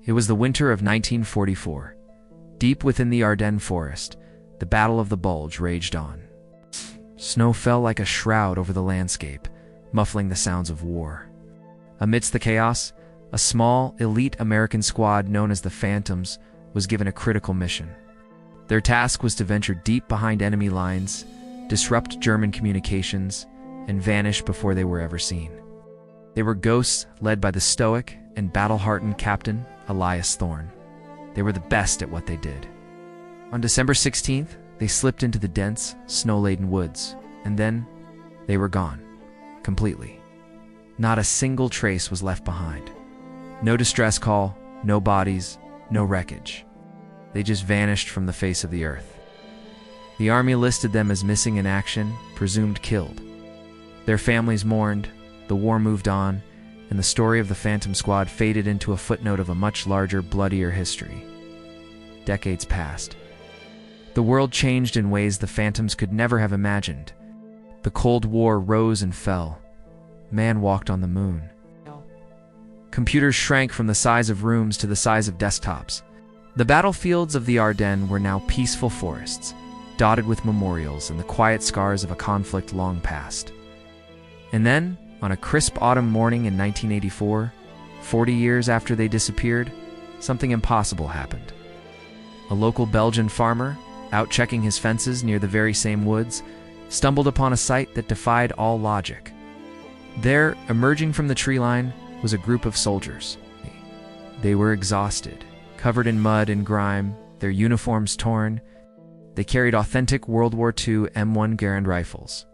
It was the winter of 1944. Deep within the Ardennes forest, the Battle of the Bulge raged on. Snow fell like a shroud over the landscape, muffling the sounds of war. Amidst the chaos, a small, elite American squad known as the Phantoms was given a critical mission. Their task was to venture deep behind enemy lines, disrupt German communications, and vanish before they were ever seen. They were ghosts led by the stoic and battle-hardened Captain Elias Thorne. They were the best at what they did. On December 16th, they slipped into the dense, snow-laden woods, and then they were gone, completely. Not a single trace was left behind. No distress call, no bodies, no wreckage. They just vanished from the face of the earth. The army listed them as missing in action, presumed killed. Their families mourned, the war moved on, and the story of the Phantom Squad faded into a footnote of a much larger, bloodier history. Decades passed. The world changed in ways the Phantoms could never have imagined. The Cold War rose and fell. Man walked on the moon. Computers shrank from the size of rooms to the size of desktops. The battlefields of the Ardennes were now peaceful forests, dotted with memorials and the quiet scars of a conflict long past. And then, on a crisp autumn morning in 1984, 40 years after they disappeared, something impossible happened. A local Belgian farmer, out checking his fences near the very same woods, stumbled upon a sight that defied all logic. There, emerging from the tree line, was a group of soldiers. They were exhausted, covered in mud and grime, their uniforms torn. They carried authentic World War II M1 Garand rifles.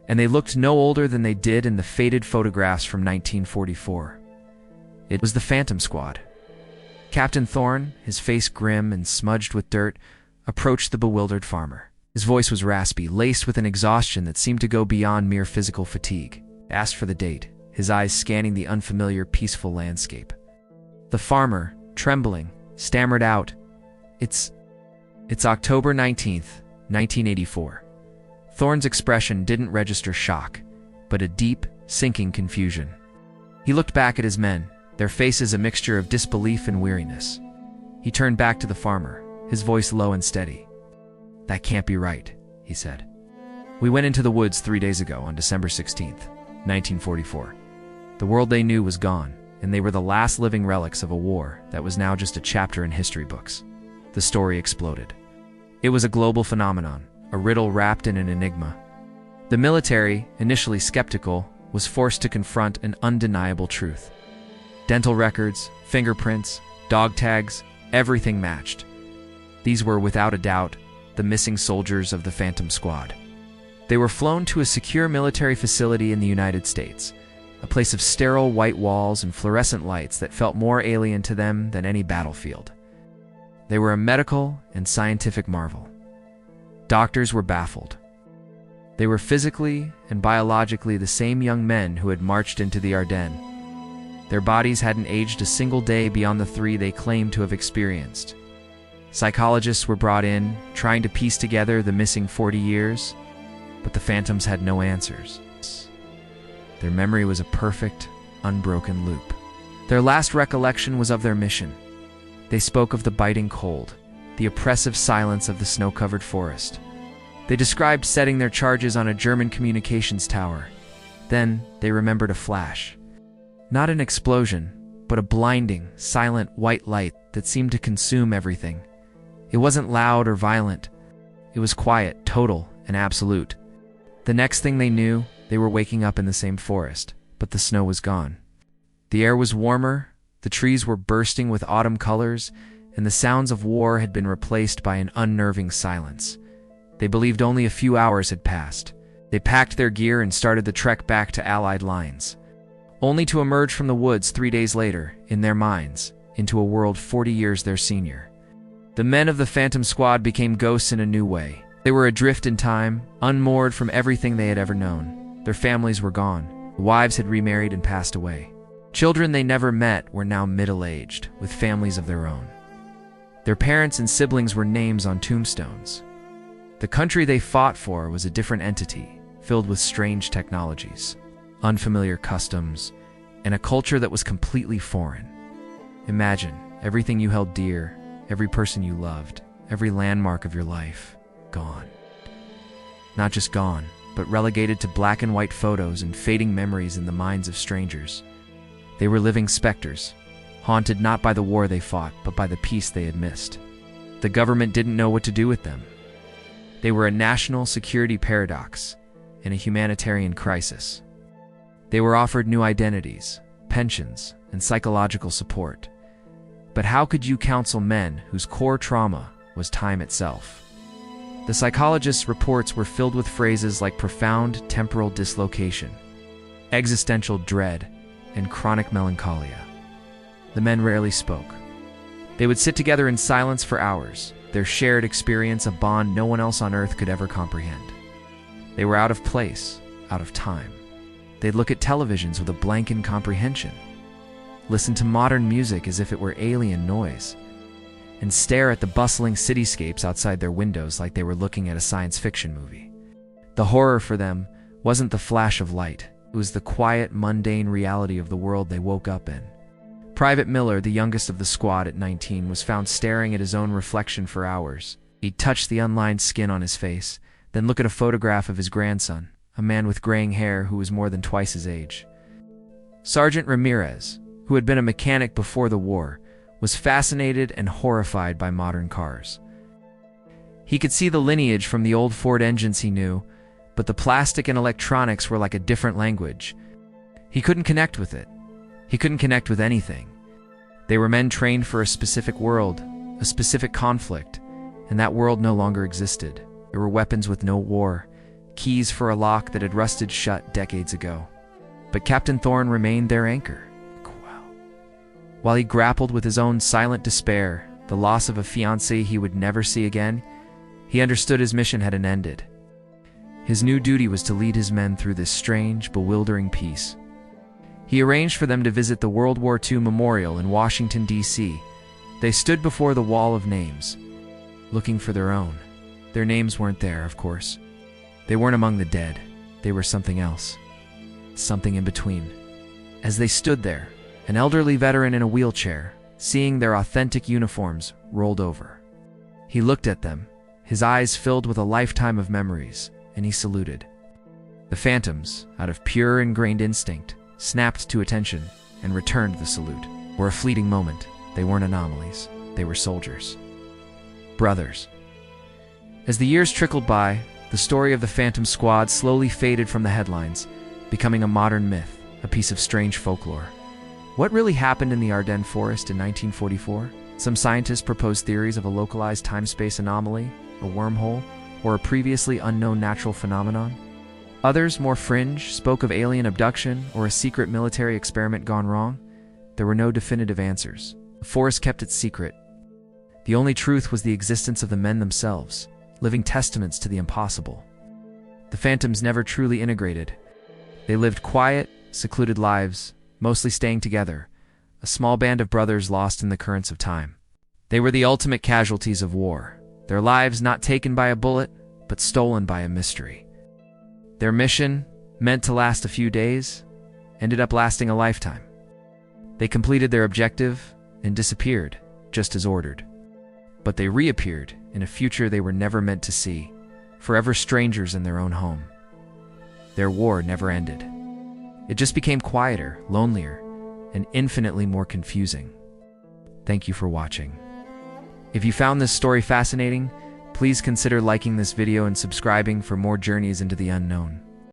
And they looked no older than they did in the faded photographs from 1944. It was the Phantom Squad. Captain Thorne, his face grim and smudged with dirt, approached the bewildered farmer. His voice was raspy, laced with an exhaustion that seemed to go beyond mere physical fatigue. Asked for the date, his eyes scanning the unfamiliar, peaceful landscape. The farmer, trembling, stammered out, It's October 19th, 1984. Thorne's expression didn't register shock, but a deep, sinking confusion. He looked back at his men, their faces a mixture of disbelief and weariness. He turned back to the farmer, his voice low and steady. "That can't be right," he said. "We went into the woods 3 days ago on December 16th, 1944. The world they knew was gone, and they were the last living relics of a war that was now just a chapter in history books." The story exploded. It was a global phenomenon, a riddle wrapped in an enigma. The military, initially skeptical, was forced to confront an undeniable truth. Dental records, fingerprints, dog tags, everything matched. These were, without a doubt, the missing soldiers of the Phantom Squad. They were flown to a secure military facility in the United States, a place of sterile white walls and fluorescent lights that felt more alien to them than any battlefield. They were a medical and scientific marvel. Doctors were baffled. They were physically and biologically the same young men who had marched into the Ardennes. Their bodies hadn't aged a single day beyond the 3 they claimed to have experienced. Psychologists were brought in, trying to piece together the missing 40 years, but the Phantoms had no answers. Their memory was a perfect, unbroken loop. Their last recollection was of their mission. They spoke of the biting cold, the oppressive silence of the snow-covered forest. They described setting their charges on a German communications tower. Then they remembered a flash. Not an explosion, but a blinding, silent white light that seemed to consume everything. It wasn't loud or violent. It was quiet, total, and absolute. The next thing they knew, they were waking up in the same forest, but the snow was gone. The air was warmer, the trees were bursting with autumn colors, and the sounds of war had been replaced by an unnerving silence. They believed only a few hours had passed. They packed their gear and started the trek back to Allied lines, only to emerge from the woods 3 days later, in their minds, into a world 40 years their senior. The men of the Phantom Squad became ghosts in a new way. They were adrift in time, unmoored from everything they had ever known. Their families were gone. Wives had remarried and passed away. Children they never met were now middle-aged, with families of their own. Their parents and siblings were names on tombstones. The country they fought for was a different entity, filled with strange technologies, unfamiliar customs, and a culture that was completely foreign. Imagine Everything you held dear, every person you loved, every landmark of your life, gone. Not just gone, but relegated to black and white photos and fading memories in the minds of strangers. They were living specters, haunted not by the war they fought, but by the peace they had missed. The government didn't know what to do with them. They were a national security paradox and a humanitarian crisis. They were offered new identities, pensions, and psychological support. But how could you counsel men whose core trauma was time itself? The psychologist's reports were filled with phrases like profound temporal dislocation, existential dread, and chronic melancholia. The men rarely spoke. They would sit together in silence for hours, their shared experience a bond no one else on earth could ever comprehend. They were out of place, out of time. They'd look at televisions with a blank incomprehension, listen to modern music as if it were alien noise, and stare at the bustling cityscapes outside their windows like they were looking at a science fiction movie. The horror for them wasn't the flash of light, it was the quiet, mundane reality of the world they woke up in. Private Miller, the youngest of the squad at 19, was found staring at his own reflection for hours. He'd touch the unlined skin on his face, then look at a photograph of his grandson, a man with graying hair who was more than twice his age. Sergeant Ramirez, who had been a mechanic before the war, was fascinated and horrified by modern cars. He could see the lineage from the old Ford engines he knew, but the plastic and electronics were like a different language. He couldn't connect with it. He couldn't connect with anything. They were men trained for a specific world, a specific conflict, and that world no longer existed. There were weapons with no war, keys for a lock that had rusted shut decades ago. But Captain Thorne remained their anchor. While he grappled with his own silent despair, the loss of a fiancée he would never see again, he understood his mission hadn't ended. His new duty was to lead his men through this strange, bewildering peace. He arranged for them to visit the World War II Memorial in Washington, D.C. They stood before the wall of names, looking for their own. Their names weren't there, of course. They weren't among the dead. They were something else. Something in between. As they stood there, an elderly veteran in a wheelchair, seeing their authentic uniforms, rolled over. He looked at them, his eyes filled with a lifetime of memories, and he saluted. The phantoms, out of pure ingrained instinct, snapped to attention and returned the salute. For a fleeting moment, they weren't anomalies, they were soldiers. Brothers. As the years trickled by, the story of the Phantom Squad slowly faded from the headlines, becoming a modern myth, a piece of strange folklore. What really happened in the Ardennes forest in 1944? Some scientists proposed theories of a localized time-space anomaly, a wormhole, or a previously unknown natural phenomenon. Others, more fringe, spoke of alien abduction or a secret military experiment gone wrong. There were no definitive answers. The forest kept its secret. The only truth was the existence of the men themselves, living testaments to the impossible. The phantoms never truly integrated. They lived quiet, secluded lives, mostly staying together, a small band of brothers lost in the currents of time. They were the ultimate casualties of war, their lives not taken by a bullet, but stolen by a mystery. Their mission, meant to last a few days, ended up lasting a lifetime. They completed their objective and disappeared, just as ordered. But they reappeared in a future they were never meant to see, forever strangers in their own home. Their war never ended. It just became quieter, lonelier, and infinitely more confusing. Thank you for watching. If you found this story fascinating, please consider liking this video and subscribing for more journeys into the unknown.